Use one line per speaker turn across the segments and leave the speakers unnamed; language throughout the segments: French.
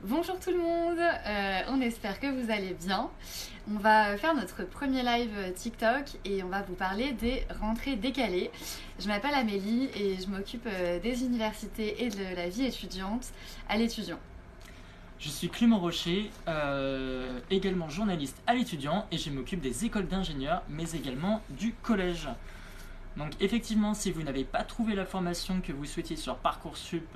Bonjour tout le monde, on espère que vous allez bien. On va faire notre premier live TikTok et on va vous parler des rentrées décalées. Je m'appelle Amélie et je m'occupe des universités et de la vie étudiante à l'étudiant.
Je suis Clément Rocher, également journaliste à l'étudiant et je m'occupe des écoles d'ingénieurs mais également du collège. Donc effectivement, si vous n'avez pas trouvé la formation que vous souhaitiez sur Parcoursup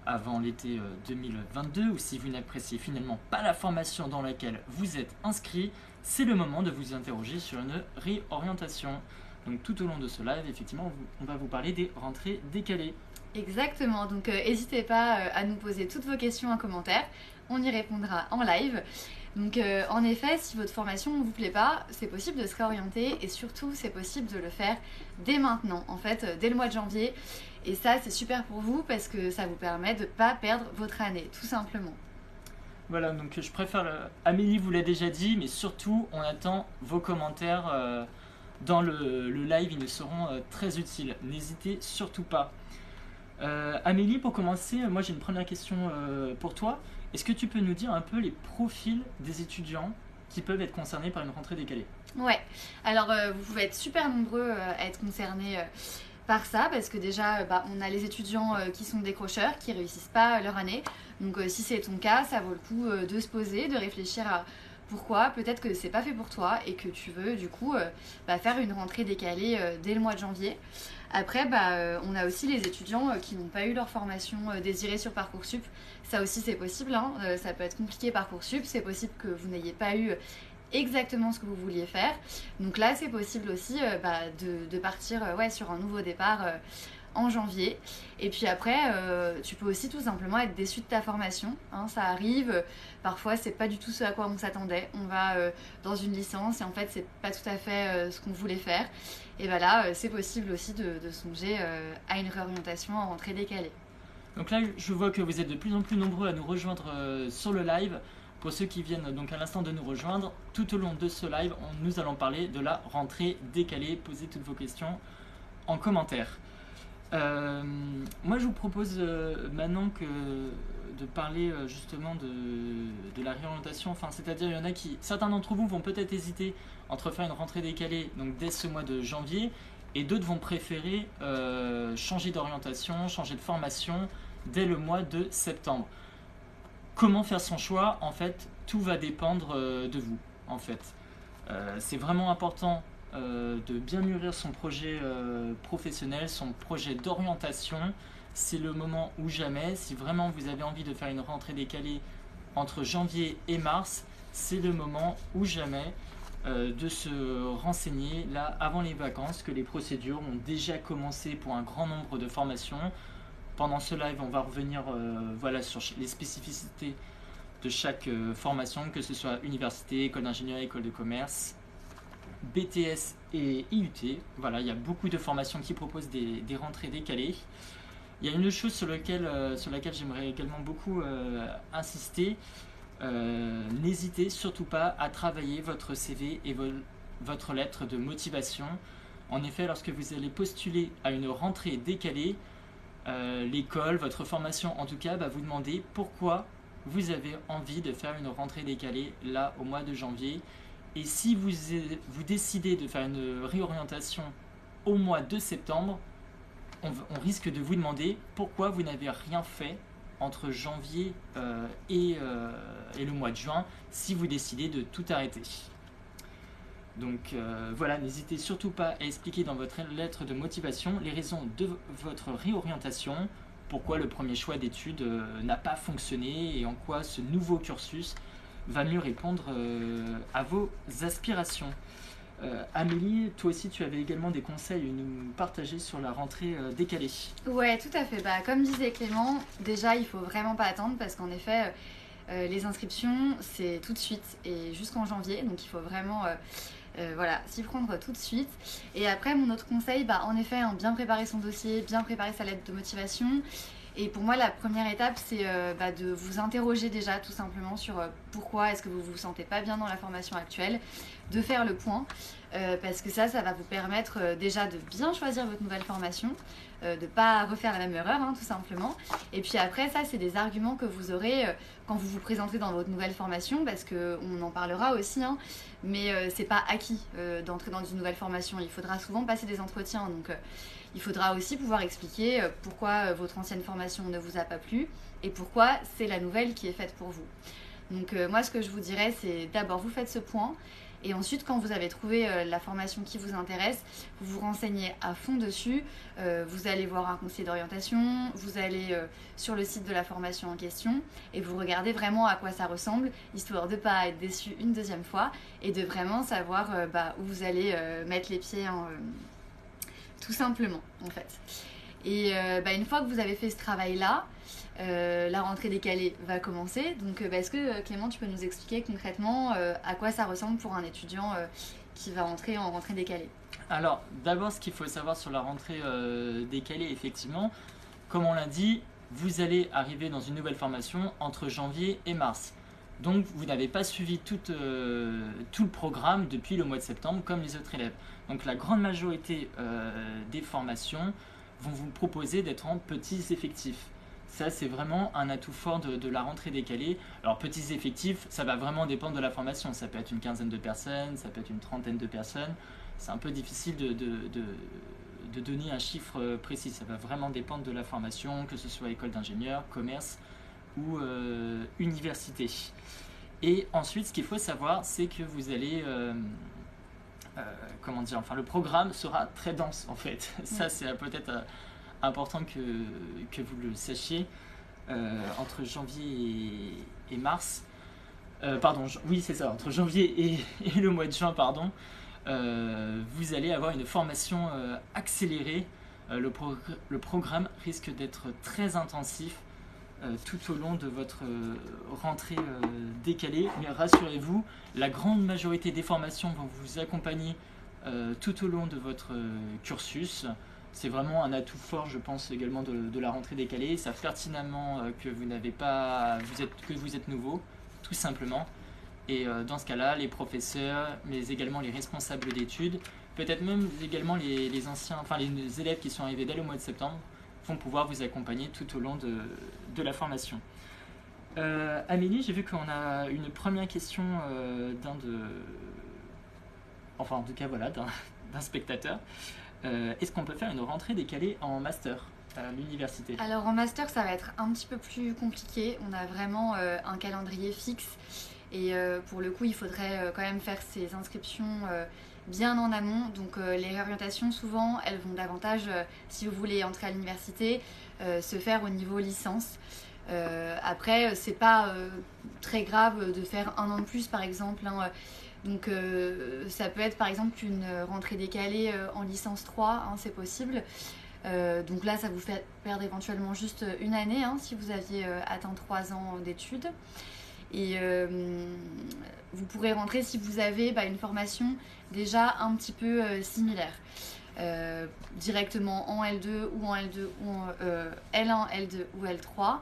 avant l'été 2022 ou si vous n'appréciez finalement pas la formation dans laquelle vous êtes inscrit, c'est le moment de vous interroger sur une réorientation. Donc tout au long de ce live, effectivement, on va vous parler des rentrées décalées.
Exactement, donc n'hésitez pas à nous poser toutes vos questions en commentaire, on y répondra en live. Donc en effet, si votre formation ne vous plaît pas, c'est possible de se réorienter et surtout c'est possible de le faire dès maintenant, en fait dès le mois de janvier. Et ça c'est super pour vous parce que ça vous permet de ne pas perdre votre année, tout simplement.
Voilà, donc je préfère. Amélie vous l'a déjà dit, mais surtout, on attend vos commentaires dans le live, ils nous seront très utiles. N'hésitez surtout pas. Amélie, pour commencer, moi j'ai une première question pour toi. Est-ce que tu peux nous dire un peu les profils des étudiants qui peuvent être concernés par une rentrée décalée?
Ouais, alors vous pouvez être super nombreux à être concernés par ça parce que déjà on a les étudiants qui sont décrocheurs, qui réussissent pas leur année. Donc si c'est ton cas, ça vaut le coup de se poser, de réfléchir à pourquoi peut-être que c'est pas fait pour toi et que tu veux du coup faire une rentrée décalée dès le mois de janvier. Après, on a aussi les étudiants qui n'ont pas eu leur formation désirée sur Parcoursup. Ça aussi, c'est possible, hein. Ça peut être compliqué Parcoursup. C'est possible que vous n'ayez pas eu exactement ce que vous vouliez faire. Donc là, c'est possible aussi de partir sur un nouveau départ en janvier. Et puis après, tu peux aussi tout simplement être déçu de ta formation, hein, ça arrive. Parfois, c'est pas du tout ce à quoi on s'attendait. On va dans une licence et en fait, c'est pas tout à fait ce qu'on voulait faire. Et là, c'est possible aussi de songer à une réorientation en rentrée décalée.
Donc là, je vois que vous êtes de plus en plus nombreux à nous rejoindre sur le live. Pour ceux qui viennent donc à l'instant de nous rejoindre, tout au long de ce live, nous allons parler de la rentrée décalée. Posez toutes vos questions en commentaire. Moi, je vous propose maintenant de parler justement de la réorientation. Enfin, c'est-à-dire, il y en a qui, certains d'entre vous vont peut-être hésiter entre faire une rentrée décalée donc dès ce mois de janvier, et d'autres vont préférer changer d'orientation, changer de formation dès le mois de septembre. Comment faire son choix? En fait, tout va dépendre de vous. En fait, c'est vraiment important de bien mûrir son projet professionnel, son projet d'orientation. C'est le moment ou jamais. Si vraiment vous avez envie de faire une rentrée décalée entre janvier et mars, c'est le moment ou jamais de se renseigner là avant les vacances, que les procédures ont déjà commencé pour un grand nombre de formations. Pendant ce live, on va revenir sur les spécificités de chaque formation, que ce soit université, école d'ingénieur, école de commerce, BTS et IUT. Voilà, il y a beaucoup de formations qui proposent des rentrées décalées. Il y a une chose sur laquelle j'aimerais également beaucoup insister. N'hésitez surtout pas à travailler votre CV et votre lettre de motivation. En effet, lorsque vous allez postuler à une rentrée décalée, l'école, votre formation en tout cas, va vous demander pourquoi vous avez envie de faire une rentrée décalée là au mois de janvier. Et si vous décidez de faire une réorientation au mois de septembre, on risque de vous demander pourquoi vous n'avez rien fait entre janvier et le mois de juin si vous décidez de tout arrêter. Donc voilà, n'hésitez surtout pas à expliquer dans votre lettre de motivation les raisons de votre réorientation, pourquoi le premier choix d'études n'a pas fonctionné et en quoi ce nouveau cursus va mieux répondre à vos aspirations. Amélie, toi aussi tu avais également des conseils à nous partager sur la rentrée décalée.
Ouais, tout à fait. Comme disait Clément, déjà il faut vraiment pas attendre parce qu'en effet les inscriptions c'est tout de suite et jusqu'en janvier, donc il faut vraiment s'y prendre tout de suite. Et après, mon autre conseil, en effet, hein, bien préparer son dossier, bien préparer sa lettre de motivation. Et pour moi, la première étape, c'est de vous interroger déjà tout simplement sur pourquoi est-ce que vous vous sentez pas bien dans la formation actuelle, de faire le point, parce que ça va vous permettre déjà de bien choisir votre nouvelle formation, de ne pas refaire la même erreur, hein, tout simplement. Et puis après, ça, c'est des arguments que vous aurez quand vous vous présenterez dans votre nouvelle formation, parce qu'on en parlera aussi, hein, mais c'est pas acquis d'entrer dans une nouvelle formation. Il faudra souvent passer des entretiens, donc il faudra aussi pouvoir expliquer pourquoi votre ancienne formation ne vous a pas plu et pourquoi c'est la nouvelle qui est faite pour vous. Donc moi, ce que je vous dirais, c'est d'abord vous faites ce point. Et ensuite, quand vous avez trouvé la formation qui vous intéresse, vous vous renseignez à fond dessus. Vous allez voir un conseiller d'orientation, vous allez sur le site de la formation en question et vous regardez vraiment à quoi ça ressemble, histoire de ne pas être déçu une deuxième fois et de vraiment savoir où vous allez mettre les pieds, tout simplement, en fait. Et une fois que vous avez fait ce travail-là, la rentrée décalée va commencer. Donc, est-ce que Clément, tu peux nous expliquer concrètement à quoi ça ressemble pour un étudiant qui va entrer en rentrée décalée?
Alors, d'abord, ce qu'il faut savoir sur la rentrée décalée, effectivement, comme on l'a dit, vous allez arriver dans une nouvelle formation entre janvier et mars. Donc, vous n'avez pas suivi tout le programme depuis le mois de septembre, comme les autres élèves. Donc, la grande majorité des formations vont vous proposer d'être en petits effectifs. Ça, c'est vraiment un atout fort de la rentrée décalée. Alors, petits effectifs, ça va vraiment dépendre de la formation. Ça peut être une quinzaine de personnes, ça peut être une trentaine de personnes. C'est un peu difficile de donner un chiffre précis. Ça va vraiment dépendre de la formation, que ce soit école d'ingénieur, commerce ou université. Et ensuite, ce qu'il faut savoir, c'est que vous allez... le programme sera très dense, en fait. Ça, c'est peut-être... important que vous le sachiez, entre janvier et mars, entre janvier et le mois de juin, vous allez avoir une formation accélérée. Le programme risque d'être très intensif tout au long de votre rentrée décalée, mais rassurez-vous, la grande majorité des formations vont vous accompagner tout au long de votre cursus. C'est vraiment un atout fort, je pense, également de la rentrée décalée. Ça fait pertinemment que vous êtes nouveau, tout simplement. Et dans ce cas-là, les professeurs, mais également les responsables d'études, peut-être même également les élèves qui sont arrivés dès le mois de septembre, vont pouvoir vous accompagner tout au long de la formation. Amélie, j'ai vu qu'on a une première question d'un spectateur. Est-ce qu'on peut faire une rentrée décalée en master à l'université?
Alors en master, ça va être un petit peu plus compliqué. On a vraiment un calendrier fixe et pour le coup, il faudrait quand même faire ces inscriptions bien en amont. Donc les réorientations, souvent, elles vont davantage, si vous voulez entrer à l'université, se faire au niveau licence. Après, c'est pas très grave de faire un an de plus, par exemple, hein. Donc ça peut être par exemple une rentrée décalée en licence 3, hein, c'est possible. Donc là, ça vous fait perdre éventuellement juste une année, hein, si vous aviez atteint 3 ans d'études. Et vous pourrez rentrer si vous avez une formation déjà un petit peu similaire. Directement en L2 ou en L2 ou en L1, L2 ou L3.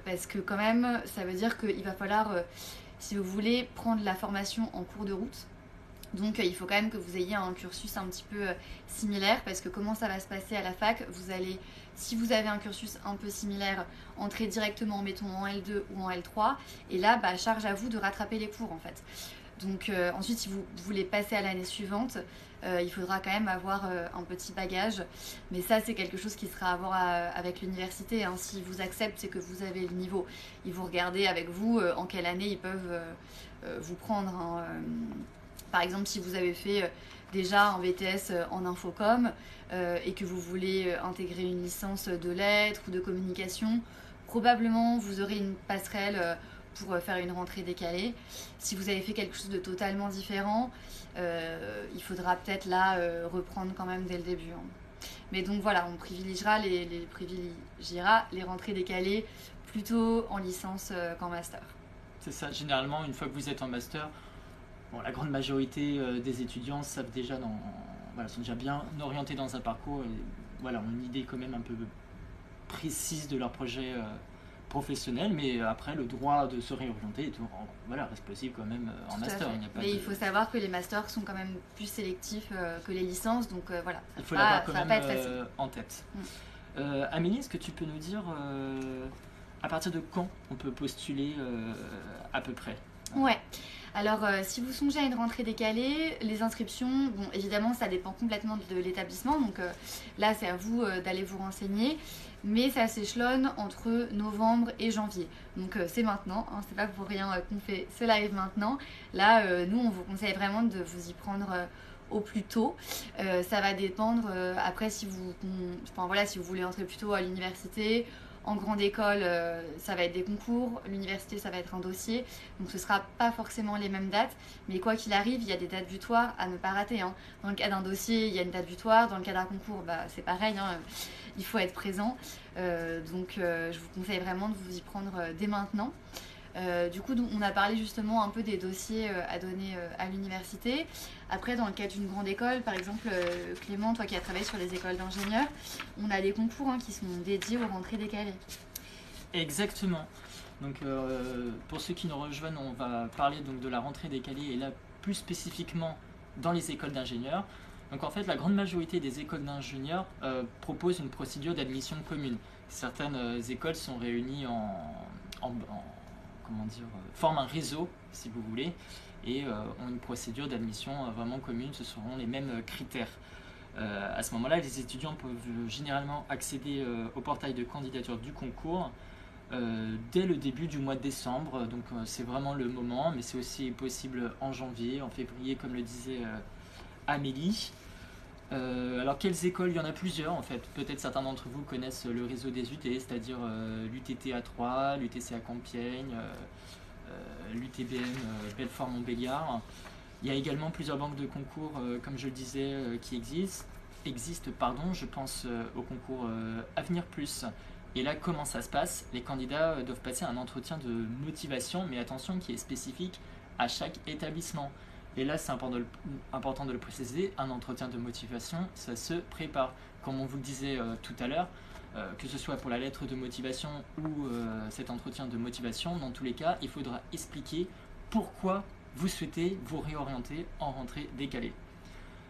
Parce que quand même, ça veut dire qu'il va falloir... si vous voulez prendre la formation en cours de route. Donc il faut quand même que vous ayez un cursus un petit peu similaire, parce que comment ça va se passer à la fac, vous allez, si vous avez un cursus un peu similaire, entrer directement, mettons, en L2 ou en L3, et là, charge à vous de rattraper les cours, en fait. Donc ensuite, si vous voulez passer à l'année suivante, il faudra quand même avoir un petit bagage. Mais ça, c'est quelque chose qui sera à voir avec l'université, hein. S'ils vous acceptent, c'est que vous avez le niveau. Ils vont regarder avec vous en quelle année ils peuvent vous prendre, hein. Par exemple, si vous avez fait déjà un BTS en infocom et que vous voulez intégrer une licence de lettres ou de communication, probablement vous aurez une passerelle pour faire une rentrée décalée. Si vous avez fait quelque chose de totalement différent, il faudra peut-être là reprendre quand même dès le début, hein. Mais donc voilà, on privilégiera les rentrées décalées plutôt en licence qu'en master.
C'est ça, généralement, une fois que vous êtes en master, la grande majorité des étudiants savent déjà sont déjà bien orientés dans un parcours et ont une idée quand même un peu précise de leur projet professionnel, mais après le droit de se réorienter est voilà, reste possible quand même en
Tout à
master.
fait.
Il n'y a pas
Mais
de...
il faut savoir que les masters sont quand même plus sélectifs que les licences, donc voilà,
Il faut l'avoir quand
ça va
même
pas être facile.
en tête. Amélie, est-ce que tu peux nous dire à partir de quand on peut postuler à peu près?
Ouais. Alors, si vous songez à une rentrée décalée, les inscriptions, bon, évidemment, ça dépend complètement de l'établissement. Donc là, c'est à vous d'aller vous renseigner. Mais ça s'échelonne entre novembre et janvier. Donc c'est maintenant. Hein, c'est pas pour rien qu'on fait ce live maintenant. Là, nous, on vous conseille vraiment de vous y prendre au plus tôt. Ça va dépendre après si vous, enfin, voilà, si vous voulez entrer plus tôt à l'université. En grande école, ça va être des concours. L'université, ça va être un dossier. Donc, ce ne sera pas forcément les mêmes dates. Mais quoi qu'il arrive, il y a des dates butoirs à ne pas rater. Hein. Dans le cas d'un dossier, il y a une date butoir. Dans le cas d'un concours, bah, c'est pareil. Hein. Il faut être présent. Donc, je vous conseille vraiment de vous y prendre dès maintenant. Du coup, on a parlé justement un peu des dossiers à donner à l'université. Après, dans le cas d'une grande école, par exemple, Clément, toi qui as travaillé sur les écoles d'ingénieurs, on a des concours qui sont dédiés aux rentrées décalées.
Exactement. Donc, pour ceux qui nous rejoignent, on va parler donc de la rentrée décalée et là plus spécifiquement dans les écoles d'ingénieurs. Donc en fait, la grande majorité des écoles d'ingénieurs proposent une procédure d'admission commune. Certaines écoles sont réunies comment dire, forment un réseau, si vous voulez, et ont une procédure d'admission vraiment commune. Ce seront les mêmes critères. À ce moment-là, les étudiants peuvent généralement accéder au portail de candidature du concours dès le début du mois de décembre. Donc c'est vraiment le moment, mais c'est aussi possible en janvier, en février, comme le disait Amélie. Alors quelles écoles? Il y en a plusieurs en fait. Peut-être certains d'entre vous connaissent le réseau des UT, c'est-à-dire l'UTT à Troyes, l'UTC à Compiègne, l'UTBM Belfort-Montbéliard. Il y a également plusieurs banques de concours, comme je le disais, qui existent. Je pense au concours Avenir Plus. Et là, comment ça se passe? Les candidats doivent passer un entretien de motivation, mais attention, qui est spécifique à chaque établissement. Et là, c'est important de le préciser, un entretien de motivation, ça se prépare. Comme on vous le disait tout à l'heure, que ce soit pour la lettre de motivation ou cet entretien de motivation, dans tous les cas, il faudra expliquer pourquoi vous souhaitez vous réorienter en rentrée décalée.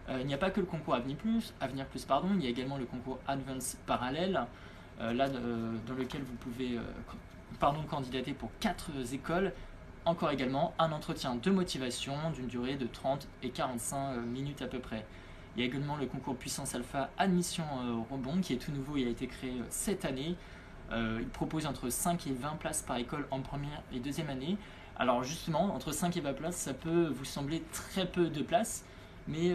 Il n'y a pas que le concours Avenir Plus, il y a également le concours Advance Parallèle, dans lequel vous pouvez candidater pour 4 écoles. Encore également un entretien de motivation d'une durée de 30 et 45 minutes à peu près. Il y a également le concours Puissance Alpha Admission Rebond qui est tout nouveau, il a été créé cette année. Il propose entre 5 et 20 places par école en première et deuxième année. Alors justement, entre 5 et 20 places, ça peut vous sembler très peu de places, mais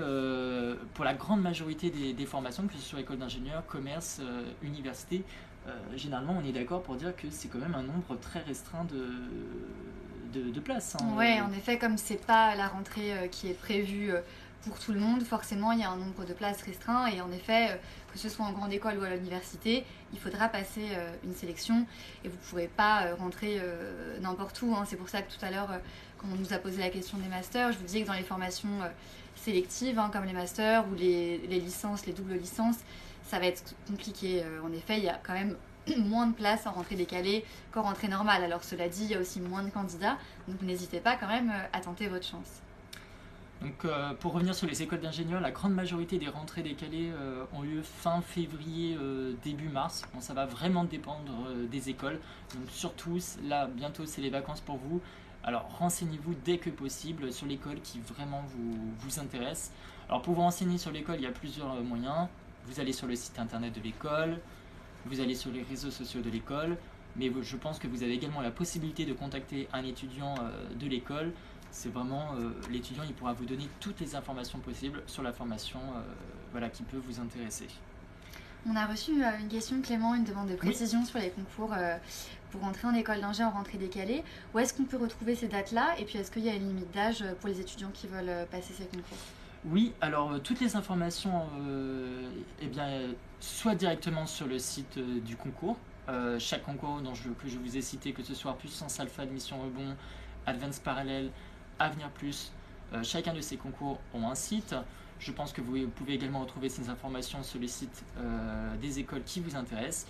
pour la grande majorité des formations, que ce soit école d'ingénieur, commerce, université, généralement on est d'accord pour dire que c'est quand même un nombre très restreint de places. Hein.
Ouais, en effet, comme c'est pas la rentrée qui est prévue pour tout le monde, forcément il y a un nombre de places restreint et en effet, que ce soit en grande école ou à l'université, il faudra passer une sélection et vous ne pourrez pas rentrer n'importe où. Hein. C'est pour ça que tout à l'heure, quand on nous a posé la question des masters, je vous disais que dans les formations sélectives, comme les masters ou les licences, les doubles licences, ça va être compliqué. En effet, il y a quand même moins de places en rentrée décalée qu'en rentrée normale. Alors cela dit, il y a aussi moins de candidats, donc n'hésitez pas quand même à tenter votre chance.
Donc pour revenir sur les écoles d'ingénieurs, la grande majorité des rentrées décalées ont lieu fin février, début mars. Bon, ça va vraiment dépendre des écoles. Donc surtout, là bientôt c'est les vacances pour vous. Alors renseignez-vous dès que possible sur l'école qui vraiment vous intéresse. Alors pour vous renseigner sur l'école, il y a plusieurs moyens. Vous allez sur le site internet de l'école, vous allez sur les réseaux sociaux de l'école, mais je pense que vous avez également la possibilité de contacter un étudiant de l'école. C'est vraiment l'étudiant, il pourra vous donner toutes les informations possibles sur la formation qui peut vous intéresser.
On a reçu une question, Clément, une demande de précision sur les concours pour rentrer en école d'ingé en rentrée décalée. Où est-ce qu'on peut retrouver ces dates-là? Et puis est-ce qu'il y a une limite d'âge pour les étudiants qui veulent passer ces concours?
Oui, alors toutes les informations, soit directement sur le site du concours. Chaque concours que je vous ai cité, que ce soit Puissance Alpha, Admission Rebond, Advance Parallèle, Avenir Plus, chacun de ces concours ont un site. Je pense que vous pouvez également retrouver ces informations sur les sites des écoles qui vous intéressent.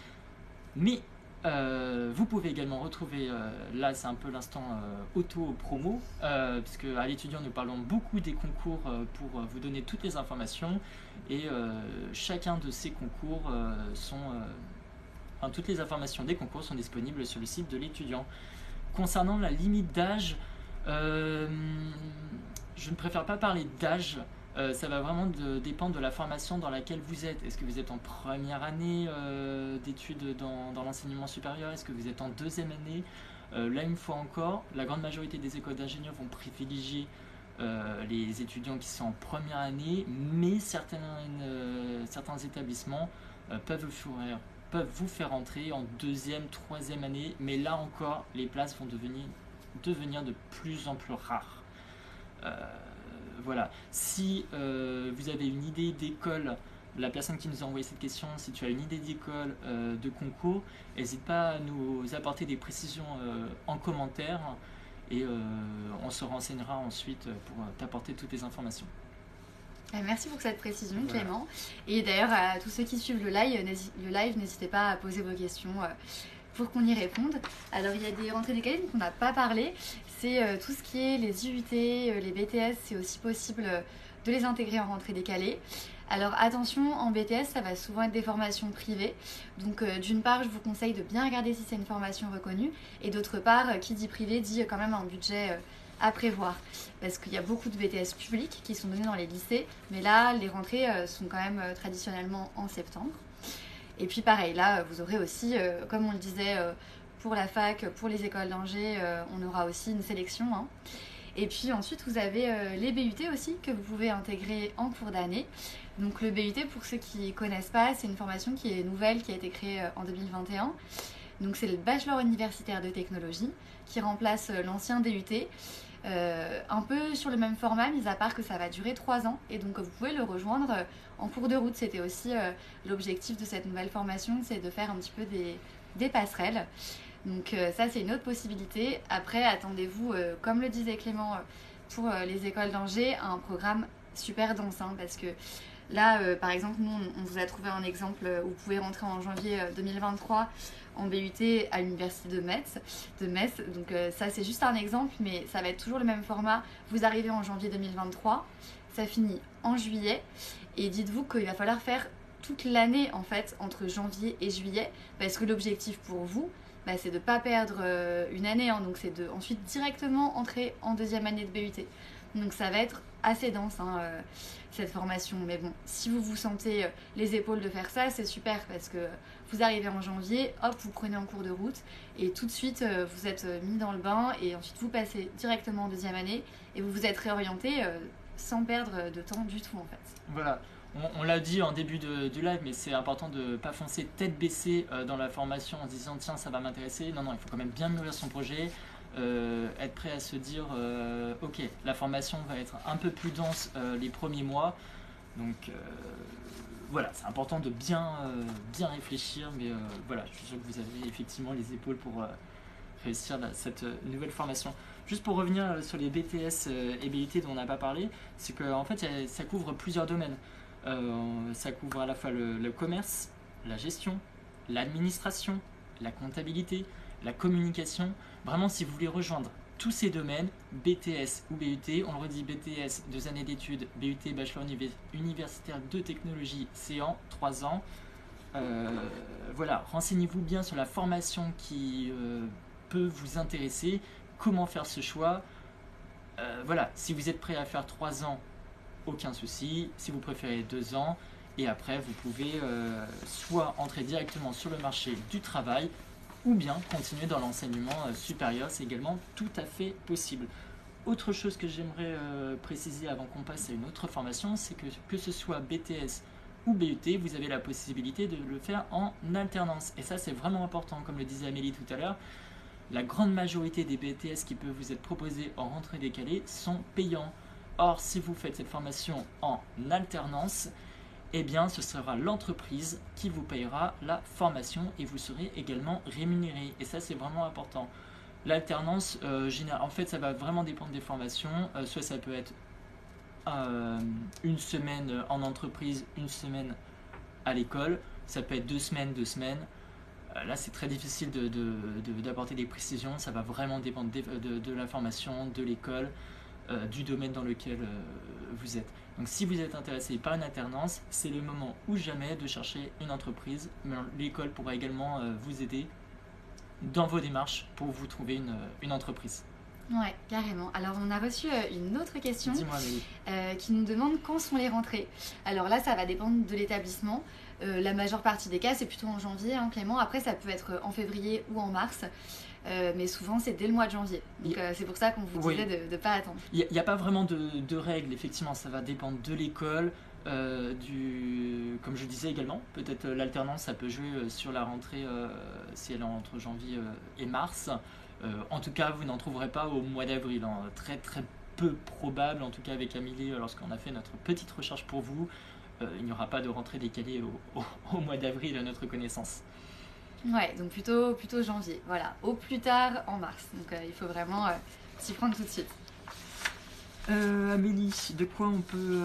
Mais Vous pouvez également retrouver, là c'est un peu l'instant auto-promo, puisque à l'étudiant nous parlons beaucoup des concours pour vous donner toutes les informations, et chacun de ces concours toutes les informations des concours sont disponibles sur le site de l'étudiant. Concernant la limite d'âge, je ne préfère pas parler d'âge. Ça va vraiment dépendre de la formation dans laquelle vous êtes. Est-ce que vous êtes en première année d'études dans l'enseignement supérieur? Est-ce que vous êtes en deuxième année? Là, une fois encore, la grande majorité des écoles d'ingénieurs vont privilégier les étudiants qui sont en première année, mais certains établissements peuvent vous faire entrer en deuxième, troisième année, mais là encore, les places vont devenir de plus en plus rares. Voilà, si vous avez une idée d'école, la personne qui nous a envoyé cette question, si tu as une idée d'école, de concours, n'hésite pas à nous apporter des précisions en commentaire, et on se renseignera ensuite pour t'apporter toutes les informations.
Merci pour cette précision, Clément. Et d'ailleurs, à tous ceux qui suivent le live, n'hésitez pas à poser vos questions pour qu'on y réponde. Alors, il y a des rentrées décalées dont on n'a pas parlé. C'est tout ce qui est les IUT, les BTS, c'est aussi possible de les intégrer en rentrée décalée. Alors attention, en BTS, ça va souvent être des formations privées. Donc d'une part, je vous conseille de bien regarder si c'est une formation reconnue. Et d'autre part, qui dit privé dit quand même un budget à prévoir. Parce qu'il y a beaucoup de BTS publics qui sont donnés dans les lycées. Mais là, les rentrées sont quand même traditionnellement en septembre. Et puis pareil, là, vous aurez aussi, comme on le disait, pour la fac, pour les écoles d'ingé, on aura aussi une sélection. Hein. Et puis ensuite, vous avez les BUT aussi que vous pouvez intégrer en cours d'année. Donc le BUT, pour ceux qui ne connaissent pas, c'est une formation qui est nouvelle, qui a été créée en 2021. Donc c'est le Bachelor universitaire de technologie qui remplace l'ancien DUT. Un peu sur le même format, mis à part que ça va durer 3 ans. Et donc vous pouvez le rejoindre en cours de route. C'était aussi l'objectif de cette nouvelle formation, c'est de faire un petit peu des passerelles. Donc ça, c'est une autre possibilité. Après, attendez-vous, comme le disait Clément, pour les écoles d'Angers, à un programme super dense. Hein, parce que là, par exemple, nous, on vous a trouvé un exemple où vous pouvez rentrer en janvier 2023 en BUT à l'université de Metz. Donc ça, c'est juste un exemple, mais ça va être toujours le même format. Vous arrivez en janvier 2023, ça finit en juillet. Et dites-vous qu'il va falloir faire toute l'année, en fait, entre janvier et juillet. Parce que l'objectif pour vous, c'est de ne pas perdre une année, hein, donc c'est de ensuite directement entrer en deuxième année de BUT. Donc ça va être assez dense cette formation. Mais bon, si vous vous sentez les épaules de faire ça, c'est super parce que vous arrivez en janvier, hop, vous prenez en cours de route et tout de suite vous êtes mis dans le bain et ensuite vous passez directement en deuxième année et vous vous êtes réorienté sans perdre de temps du tout en fait.
Voilà. On l'a dit en début du live, mais c'est important de ne pas foncer tête baissée dans la formation en se disant tiens ça va m'intéresser. Non, il faut quand même bien mûrir son projet, être prêt à se dire ok, la formation va être un peu plus dense les premiers mois. Donc voilà, c'est important de bien réfléchir, mais voilà, je suis sûr que vous avez effectivement les épaules pour réussir cette nouvelle formation. Juste pour revenir sur les BTS et BUT dont on n'a pas parlé, c'est qu'en fait ça couvre plusieurs domaines. Ça couvre à la fois le commerce, la gestion, l'administration, la comptabilité, la communication. Vraiment, si vous voulez rejoindre tous ces domaines, BTS ou BUT, on le redit, BTS, 2 années d'études, BUT, Bachelor universitaire de technologie, c'est en 3 ans. Voilà, renseignez-vous bien sur la formation qui peut vous intéresser, comment faire ce choix. Voilà, si vous êtes prêt à faire 3 ans, aucun souci. Si vous préférez 2 ans, et après vous pouvez soit entrer directement sur le marché du travail ou bien continuer dans l'enseignement supérieur, c'est également tout à fait possible. Autre chose que j'aimerais préciser avant qu'on passe à une autre formation, c'est que ce soit BTS ou BUT, vous avez la possibilité de le faire en alternance. Et ça c'est vraiment important, comme le disait Amélie tout à l'heure. La grande majorité des BTS qui peuvent vous être proposés en rentrée décalée sont payants. Or, si vous faites cette formation en alternance, eh bien, ce sera l'entreprise qui vous payera la formation et vous serez également rémunéré. Et ça, c'est vraiment important. L'alternance, en fait, ça va vraiment dépendre des formations. Soit ça peut être une semaine en entreprise, une semaine à l'école. Ça peut être 2 semaines, 2 semaines. Là, c'est très difficile d'apporter des précisions. Ça va vraiment dépendre de la formation, de l'école, du domaine dans lequel vous êtes. Donc si vous êtes intéressé par une alternance, c'est le moment ou jamais de chercher une entreprise. Mais l'école pourra également vous aider dans vos démarches pour vous trouver une entreprise.
Ouais, carrément. Alors on a reçu une autre question
Dis-moi, Amélie.
qui nous demande quand sont les rentrées. Alors là, ça va dépendre de l'établissement. La majeure partie des cas, c'est plutôt en janvier, hein, Clément. Après, ça peut être en février ou en mars. Mais souvent, c'est dès le mois de janvier. Donc c'est pour ça qu'on vous disait de ne pas attendre.
Il n'y a pas vraiment de règles, effectivement. Ça va dépendre de l'école. Comme je disais également, peut-être l'alternance, ça peut jouer sur la rentrée si elle est entre janvier et mars. En tout cas, vous n'en trouverez pas au mois d'avril. Hein. Très très peu probable, en tout cas avec Amélie, lorsqu'on a fait notre petite recherche pour vous, il n'y aura pas de rentrée décalée au mois d'avril à notre connaissance.
Ouais, donc plutôt janvier, voilà, au plus tard en mars. Donc il faut vraiment s'y prendre tout de suite.
Amélie, de quoi on peut...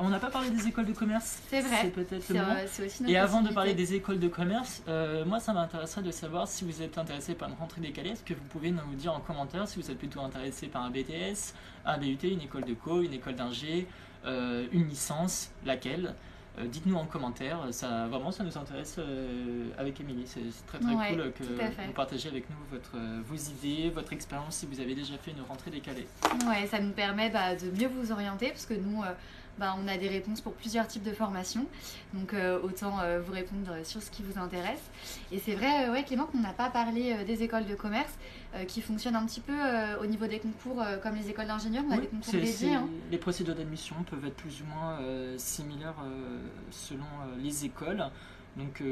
On n'a pas parlé des écoles de commerce.
C'est vrai.
C'est peut-être le moment.
C'est aussi notre
Et avant de
possibilité.
parler des écoles de commerce, moi ça m'intéresserait de savoir si vous êtes intéressé par une rentrée décalée. Est-ce que vous pouvez nous dire en commentaire si vous êtes plutôt intéressé par un BTS, un BUT, une école de co, une école d'ingé, une licence, laquelle dites-nous en commentaire, ça nous intéresse avec Émilie. C'est très très cool que vous partagez avec nous vos idées, votre expérience si vous avez déjà fait une rentrée décalée.
Ouais, ça nous permet de mieux vous orienter parce que nous, on a des réponses pour plusieurs types de formations. Donc autant vous répondre sur ce qui vous intéresse. Et c'est vrai, Clément, qu'on n'a pas parlé des écoles de commerce qui fonctionnent un petit peu au niveau des concours comme les écoles d'ingénieurs. On a des concours dédiés.
Les procédures d'admission peuvent être plus ou moins similaires selon les écoles. Donc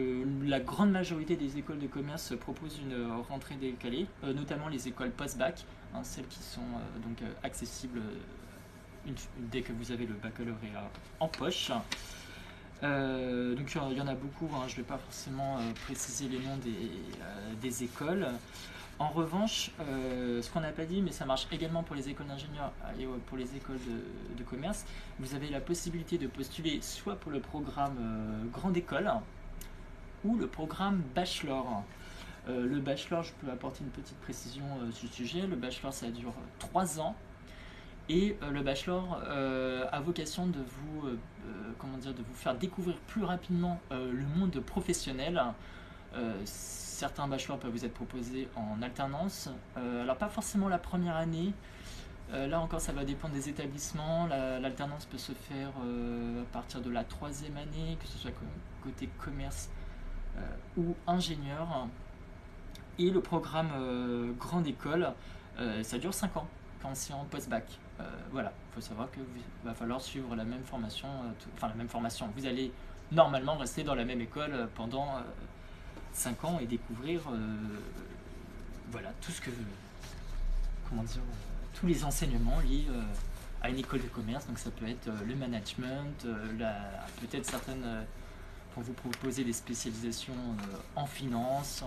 la grande majorité des écoles de commerce proposent une rentrée décalée, notamment les écoles post-bac, celles qui sont donc accessibles dès que vous avez le baccalauréat en poche. Donc il y en a beaucoup, je ne vais pas forcément préciser les noms des écoles. En revanche, ce qu'on n'a pas dit, mais ça marche également pour les écoles d'ingénieurs et pour les écoles de commerce, vous avez la possibilité de postuler soit pour le programme Grande École ou le programme Bachelor. Le Bachelor, je peux apporter une petite précision sur le sujet. Le Bachelor, ça dure 3 ans. Et le Bachelor a vocation de vous faire découvrir plus rapidement le monde professionnel. Certains bachelors peuvent vous être proposés en alternance, alors pas forcément la première année, là encore ça va dépendre des établissements, l'alternance peut se faire à partir de la 3e année, que ce soit côté commerce ou ingénieur, et le programme Grande École, ça dure 5 ans quand c'est en post-bac. Voilà, il faut savoir qu'il va falloir suivre la même formation, vous allez normalement rester dans la même école pendant 5 ans et découvrir tout ce que tous les enseignements liés à une école de commerce. Donc ça peut être le management, peut-être certaines pour vous proposer des spécialisations en finance,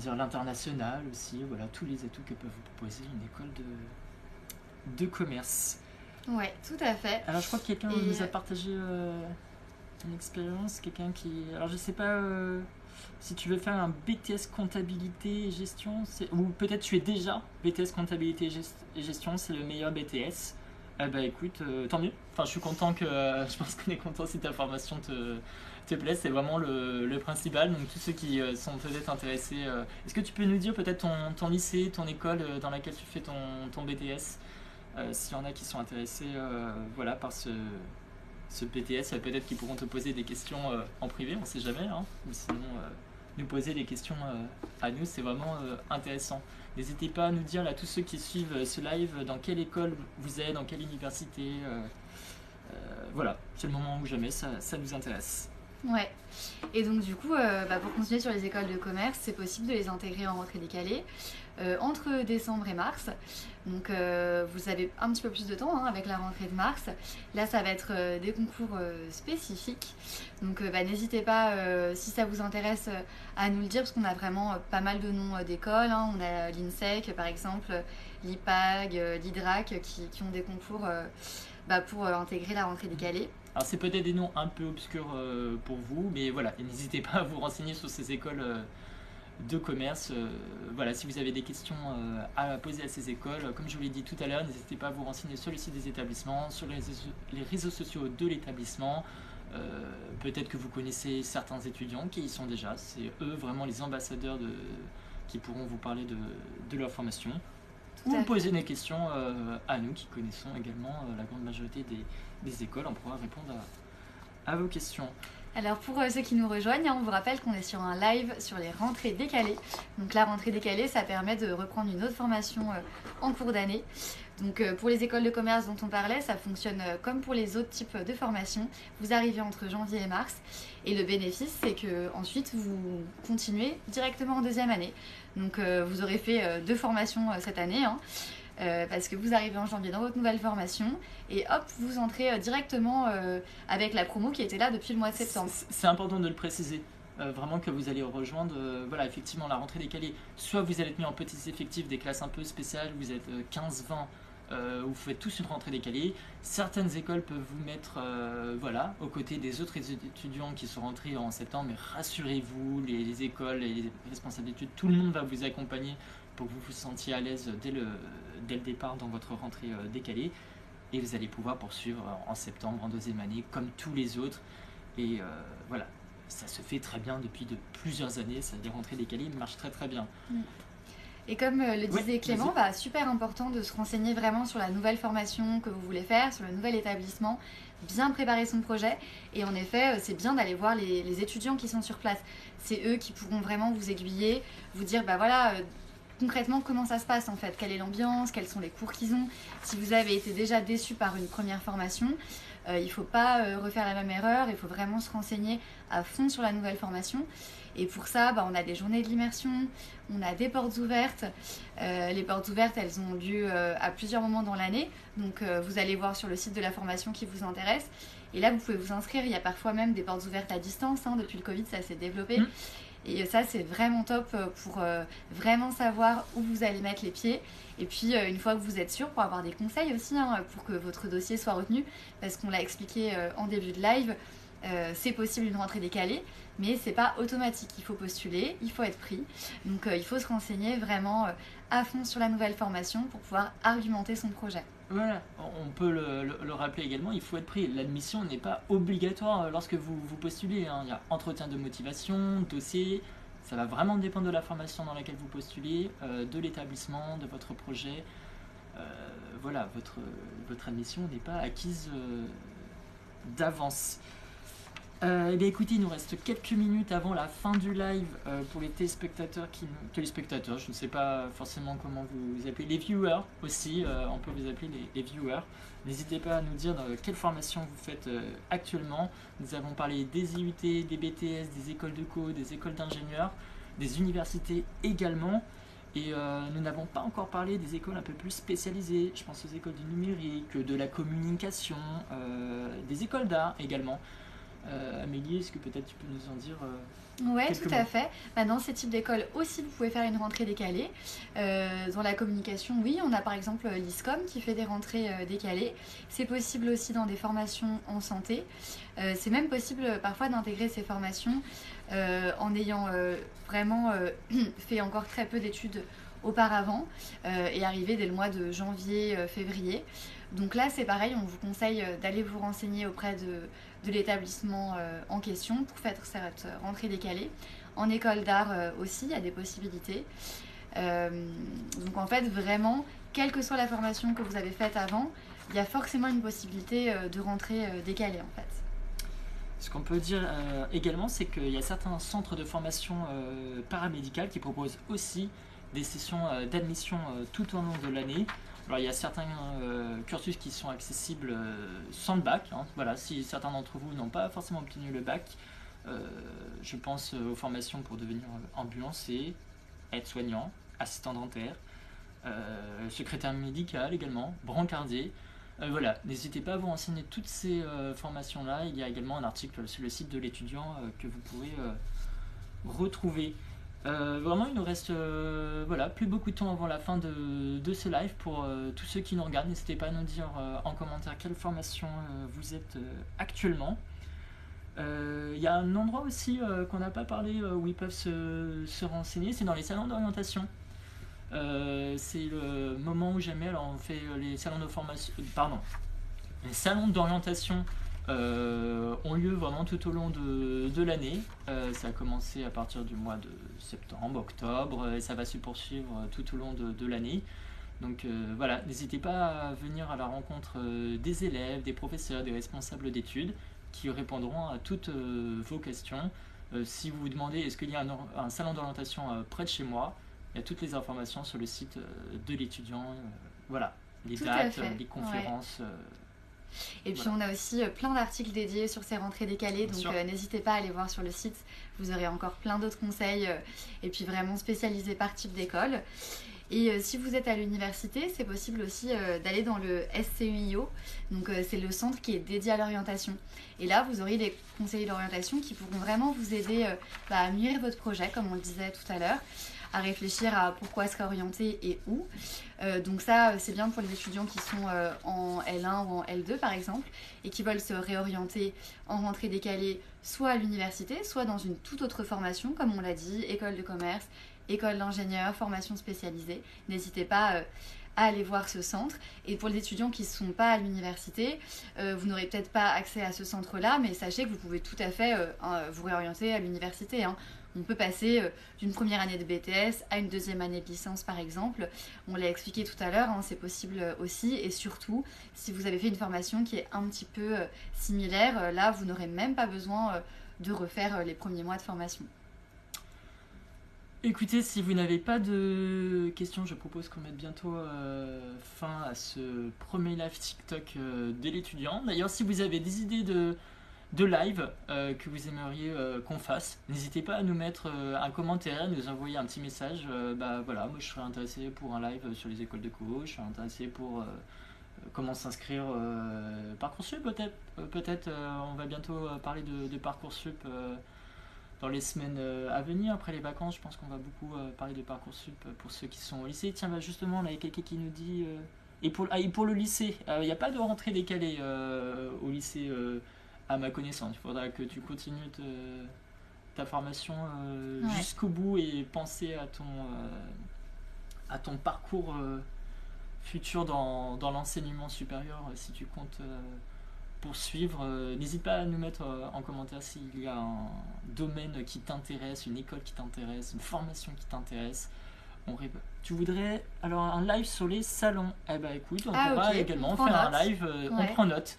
l'international aussi, voilà tous les atouts que peut vous proposer une école de commerce.
Ouais, tout à fait.
Alors je crois que quelqu'un nous a partagé une expérience, quelqu'un qui... Alors je sais pas si tu veux faire un BTS comptabilité et gestion, ou peut-être tu es déjà BTS comptabilité et gestion, c'est le meilleur BTS. Écoute, tant mieux. Enfin, je suis content je pense qu'on est content si ta formation te plaît, c'est vraiment le principal. Donc tous ceux qui sont peut-être intéressés, est-ce que tu peux nous dire peut-être ton lycée, ton école dans laquelle tu fais ton BTS, s'il y en a qui sont intéressés par ce BTS, peut-être qu'ils pourront te poser des questions en privé, on ne sait jamais, ou sinon nous poser des questions à nous, c'est vraiment intéressant. N'hésitez pas à nous dire, là, tous ceux qui suivent ce live, dans quelle école vous êtes, dans quelle université, voilà, c'est le moment où jamais, ça nous intéresse.
Ouais, et donc du coup, pour continuer sur les écoles de commerce, c'est possible de les intégrer en rentrée décalée entre décembre et mars. Donc vous avez un petit peu plus de temps avec la rentrée de mars. Là, ça va être des concours spécifiques. Donc n'hésitez pas, si ça vous intéresse, à nous le dire, parce qu'on a vraiment pas mal de noms d'écoles. On a l'INSEC, par exemple, l'IPAG, l'IDRAC, qui ont des concours pour intégrer la rentrée décalée.
Alors c'est peut-être des noms un peu obscurs pour vous, mais voilà, et n'hésitez pas à vous renseigner sur ces écoles de commerce. Voilà, si vous avez des questions à poser à ces écoles, comme je vous l'ai dit tout à l'heure, n'hésitez pas à vous renseigner sur le site des établissements, sur les réseaux sociaux de l'établissement. Peut-être que vous connaissez certains étudiants qui y sont déjà, c'est eux vraiment les ambassadeurs qui pourront vous parler de leur formation. Ou poser des questions à nous qui connaissons également la grande majorité des écoles, on pourra répondre à vos questions.
Alors pour ceux qui nous rejoignent, on vous rappelle qu'on est sur un live sur les rentrées décalées. Donc la rentrée décalée, ça permet de reprendre une autre formation en cours d'année. Donc pour les écoles de commerce dont on parlait, ça fonctionne comme pour les autres types de formations. Vous arrivez entre janvier et mars et le bénéfice, c'est que ensuite vous continuez directement en deuxième année. Donc vous aurez fait 2 formations cette année. Parce que vous arrivez en janvier dans votre nouvelle formation et hop, vous entrez directement avec la promo qui était là depuis le mois de septembre.
C'est important de le préciser, vraiment que vous allez rejoindre, voilà, effectivement la rentrée décalée. Soit vous allez être mis en petits effectifs, des classes un peu spéciales, vous êtes 15-20, où vous faites tous une rentrée décalée. Certaines écoles peuvent vous mettre voilà, aux côtés des autres étudiants qui sont rentrés en septembre, mais rassurez-vous, les écoles et les responsables d'études, tout le monde va vous accompagner pour que vous vous sentiez à l'aise dès le départ dans votre rentrée décalée, et vous allez pouvoir poursuivre en septembre, en deuxième année, comme tous les autres. Et voilà, ça se fait très bien depuis de plusieurs années, ça, les rentrées décalées marchent très très bien.
Et comme le disait Clément, super important de se renseigner vraiment sur la nouvelle formation que vous voulez faire, sur le nouvel établissement, bien préparer son projet. Et en effet, c'est bien d'aller voir les étudiants qui sont sur place. C'est eux qui pourront vraiment vous aiguiller, vous dire, bah voilà, concrètement comment ça se passe en fait, quelle est l'ambiance, quels sont les cours qu'ils ont. Si vous avez été déjà déçu par une première formation, il ne faut pas refaire la même erreur, il faut vraiment se renseigner à fond sur la nouvelle formation. Et pour ça, on a des journées de l'immersion, on a des portes ouvertes. Les portes ouvertes, elles ont lieu à plusieurs moments dans l'année. Donc vous allez voir sur le site de la formation qui vous intéresse. Et là, vous pouvez vous inscrire. Il y a parfois même des portes ouvertes à distance. Depuis le Covid, ça s'est développé. Et ça, c'est vraiment top pour vraiment savoir où vous allez mettre les pieds. Et puis, une fois que vous êtes sûr, pour avoir des conseils aussi, pour que votre dossier soit retenu. Parce qu'on l'a expliqué en début de live, c'est possible une rentrée décalée, mais c'est pas automatique. Il faut postuler, il faut être pris. Donc, il faut se renseigner vraiment à fond sur la nouvelle formation pour pouvoir argumenter son projet.
Voilà, on peut le rappeler également, il faut être pris. L'admission n'est pas obligatoire lorsque vous postulez. Il y a entretien de motivation, dossier, ça va vraiment dépendre de la formation dans laquelle vous postulez, de l'établissement, de votre projet. Voilà, votre admission n'est pas acquise d'avance. Eh bien écoutez, il nous reste quelques minutes avant la fin du live pour les téléspectateurs, je ne sais pas forcément comment vous appelez, les viewers aussi, on peut vous appeler les viewers. N'hésitez pas à nous dire quelle formation vous faites actuellement. Nous avons parlé des IUT, des BTS, des écoles de co, des écoles d'ingénieurs, des universités également. Et nous n'avons pas encore parlé des écoles un peu plus spécialisées, je pense aux écoles du numérique, de la communication, des écoles d'art également. Amélie, est-ce que peut-être tu peux nous en dire
Oui,
quelques
tout à
mots.
fait. Dans ces types d'écoles aussi, vous pouvez faire une rentrée décalée. Dans la communication, oui, on a par exemple l'ISCOM qui fait des rentrées décalées. C'est possible aussi dans des formations en santé. C'est même possible parfois d'intégrer ces formations en ayant vraiment fait encore très peu d'études auparavant et arriver dès le mois de janvier, février. Donc là, c'est pareil, on vous conseille d'aller vous renseigner auprès de l'établissement en question pour faire cette rentrée décalée. En école d'art aussi, il y a des possibilités. Donc en fait, vraiment, quelle que soit la formation que vous avez faite avant, il y a forcément une possibilité de rentrée décalée en fait.
Ce qu'on peut dire également, c'est qu'il y a certains centres de formation paramédicale qui proposent aussi des sessions d'admission tout au long de l'année. Alors il y a certains cursus qui sont accessibles sans le bac. Voilà, si certains d'entre vous n'ont pas forcément obtenu le bac, je pense aux formations pour devenir ambulancier, aide-soignant, assistant dentaire, secrétaire médical également, brancardier. Voilà, n'hésitez pas à vous renseigner toutes ces formations-là. Il y a également un article sur le site de l'étudiant que vous pourrez retrouver. Vraiment, il nous reste voilà, plus beaucoup de temps avant la fin de ce live. Pour tous ceux qui nous regardent, n'hésitez pas à nous dire en commentaire quelle formation vous êtes actuellement. Il y a un endroit aussi qu'on n'a pas parlé où ils peuvent se renseigner, c'est dans les salons d'orientation. C'est le moment où jamais, alors on fait les salons de formation, pardon, les salons d'orientation ont lieu vraiment tout au long de l'année. Ça a commencé à partir du mois de septembre, octobre, et ça va se poursuivre tout au long de l'année. Donc voilà, n'hésitez pas à venir à la rencontre des élèves, des professeurs, des responsables d'études qui répondront à toutes vos questions. Si vous vous demandez est-ce qu'il y a un salon d'orientation près de chez moi, il y a toutes les informations sur le site de l'étudiant. Voilà, les
Tout à
dates,
fait.
les conférences.
Ouais. Et puis
Voilà.
on a aussi plein d'articles dédiés sur ces rentrées décalées,
Bien
donc
sûr.
n'hésitez pas à aller voir sur le site, vous aurez encore plein d'autres conseils, et puis vraiment spécialisés par type d'école. Et si vous êtes à l'université, c'est possible aussi d'aller dans le SCUIO, donc c'est le centre qui est dédié à l'orientation. Et là, vous aurez des conseillers d'orientation qui pourront vraiment vous aider à mûrir votre projet, comme on le disait tout à l'heure, à réfléchir à pourquoi se réorienter et où. Donc ça, c'est bien pour les étudiants qui sont en L1 ou en L2 par exemple, et qui veulent se réorienter en rentrée décalée, soit à l'université, soit dans une toute autre formation, comme on l'a dit, école de commerce, école d'ingénieur, formation spécialisée. N'hésitez pas à aller voir ce centre. Et pour les étudiants qui ne sont pas à l'université, vous n'aurez peut-être pas accès à ce centre-là, mais sachez que vous pouvez tout à fait vous réorienter à l'université, hein. On peut passer d'une première année de BTS à une deuxième année de licence par exemple. On l'a expliqué tout à l'heure, hein, c'est possible aussi. Et surtout, si vous avez fait une formation qui est un petit peu similaire, là vous n'aurez même pas besoin de refaire les premiers mois de formation.
Écoutez, si vous n'avez pas de questions, je propose qu'on mette bientôt fin à ce premier live TikTok de l'étudiant. D'ailleurs, si vous avez des idées de live que vous aimeriez qu'on fasse, n'hésitez pas à nous mettre un commentaire, à nous envoyer un petit message. Voilà, moi je serais intéressé pour un live sur les écoles de co, je serais intéressé pour comment s'inscrire Parcoursup peut-être. On va bientôt parler de Parcoursup dans les semaines à venir, après les vacances. Je pense qu'on va beaucoup parler de Parcoursup pour ceux qui sont au lycée. Tiens, justement, là, il y a quelqu'un qui nous dit... et pour le lycée, il n'y a pas de rentrée décalée au lycée, à ma connaissance. Il faudra que tu continues ta formation
Ouais.
jusqu'au bout et penser à ton parcours futur dans l'enseignement supérieur si tu comptes poursuivre. N'hésite pas à nous mettre en commentaire s'il y a un domaine qui t'intéresse, une école qui t'intéresse, une formation qui t'intéresse. Tu voudrais alors un live sur les salons? Eh ben écoute, on pourra
ok.
également
On prend
faire un
note.
live, on
Ouais.
prend note.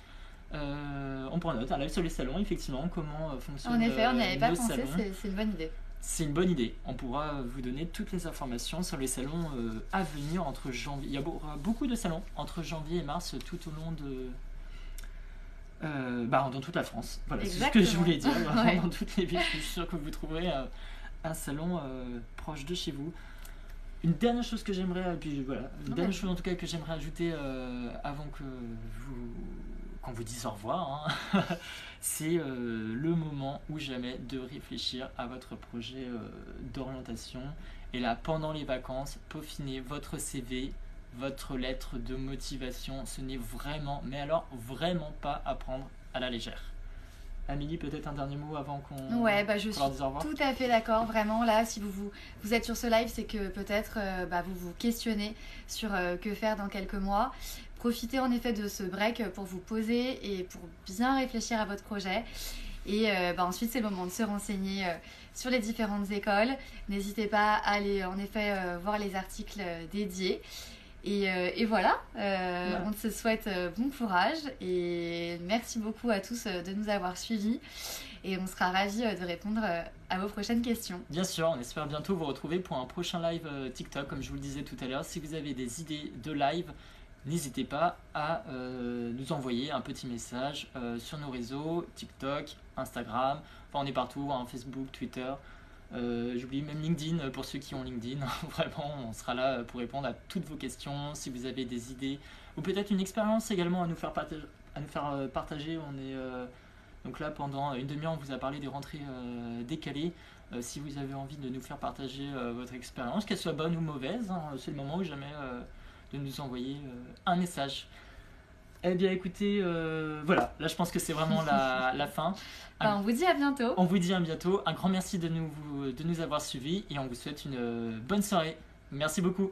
On prend note, un live sur les salons, effectivement, comment fonctionnent
En effet, on n'y avait pas
nos
pensé,
salons.
c'est une bonne idée.
C'est une bonne idée. On pourra vous donner toutes les informations sur les salons à venir entre janvier. Il y aura beaucoup de salons entre janvier et mars tout au long dans toute la France. Voilà, c'est ce que je voulais dire. Vraiment,
Ouais.
dans toutes les villes, je suis sûr que vous trouverez un salon proche de chez vous. Une dernière chose que j'aimerais, puis voilà, dernière chose en tout cas que j'aimerais ajouter avant qu'on vous dise au revoir, hein, c'est le moment ou jamais de réfléchir à votre projet d'orientation. Et là, pendant les vacances, peaufinez votre CV, votre lettre de motivation. Ce n'est vraiment, mais alors vraiment pas à prendre à la légère. Amélie, peut-être un dernier mot avant qu'on
Ouais, je
qu'on
suis
leur dise au revoir.
tout à fait d'accord. Vraiment, là, si vous êtes sur ce live, c'est que peut-être vous vous questionnez sur que faire dans quelques mois. Profitez en effet de ce break pour vous poser et pour bien réfléchir à votre projet. Et ensuite, c'est le moment de se renseigner sur les différentes écoles. N'hésitez pas à aller en effet voir les articles dédiés. Et voilà, on se souhaite bon courage et merci beaucoup à tous de nous avoir suivis et on sera ravis de répondre à vos prochaines questions.
Bien sûr, on espère bientôt vous retrouver pour un prochain live TikTok, comme je vous le disais tout à l'heure. Si vous avez des idées de live, n'hésitez pas à nous envoyer un petit message sur nos réseaux, TikTok, Instagram, enfin on est partout, hein, Facebook, Twitter. J'oublie même LinkedIn pour ceux qui ont LinkedIn. Vraiment, on sera là pour répondre à toutes vos questions. Si vous avez des idées ou peut-être une expérience également à nous faire partager, on est Donc là, pendant une demi-heure, on vous a parlé des rentrées décalées. Si vous avez envie de nous faire partager votre expérience, qu'elle soit bonne ou mauvaise, hein, c'est le moment ou jamais de nous envoyer un message. Eh bien écoutez, voilà, là je pense que c'est vraiment la fin.
On vous dit à bientôt.
On vous dit à bientôt. Un grand merci de nous avoir suivis et on vous souhaite une bonne soirée. Merci beaucoup.